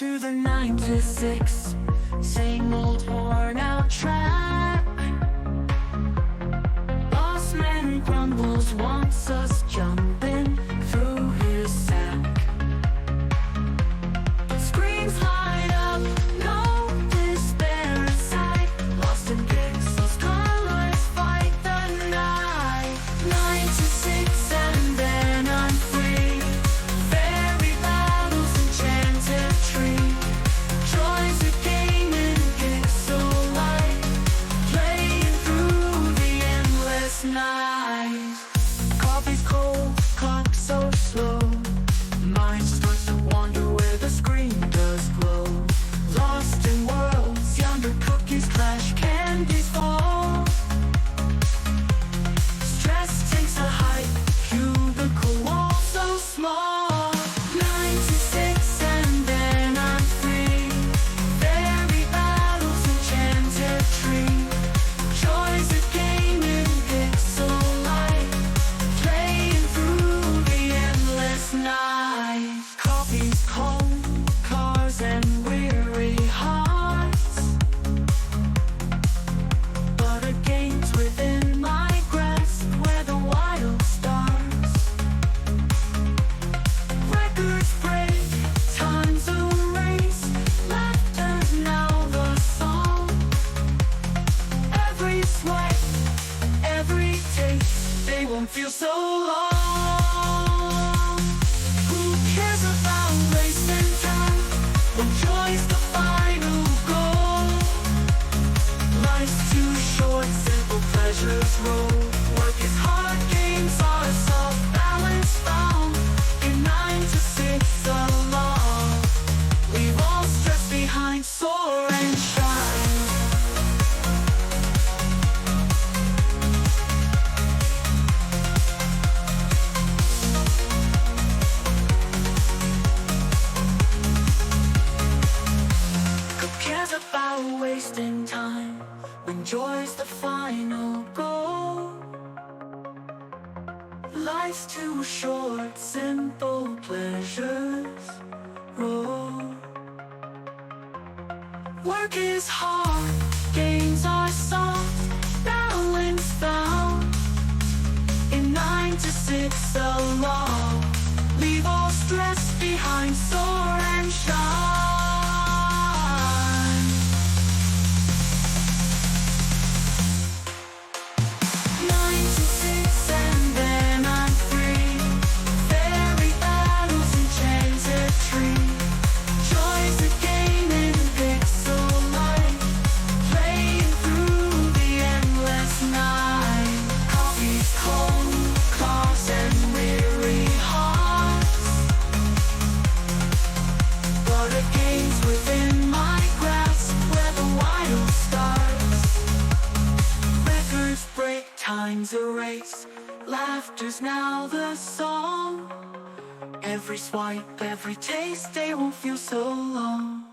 to the 9 to 6, same old worn out track. Boss man grumbles, wants us jumping through his sack. Screens light up, no despair inside. Lost in pixels, colors fight the night. 9 to 6 and then I'm free. Fairy battles, enchanted tree. Joys of gaming, pixel light. Playing through the endless night. Coffee's cold, clock so slow. Mind starts to wander where the screen does glow. Lost in worlds, yonder cookies clash, candies fall. Stress takes a hike, cubicle wall so small. 9 to 6 and then I'm free. Fairy battles, enchanted tree. Joys of gaming, pixel light. Playing through the endless night. Coffee's cold, cars and weary hearts. But a game's within my grasp, where the wild starts. Records break, time's a race. Laughter's now the song. Every sweat, every taste, they won't feel so long. Who cares about wasting time when joy's the final goal? Life's too short, simple pleasures roll. Work is hard, games are soft, balance found in 9 to 6 along. Leave all stress behind, soar and shine. Who cares about wasting time when joy's the final goal? Life's too short, simple pleasures roll. Work is hard, games are soft, balance found in 9 to 6 along. Leave all stress behind, soar and shine. 9 to 6 and then I'm free. Fairy battles, enchanted tree. Joys of gaming, pixel light. Playing through the endless night. Coffee's cold, cars and weary hearts. But a game's within my grasp, where the wild starts. Records break, time's a race. Laughter's now the song. Every swipe, every taste, they won't feel so long.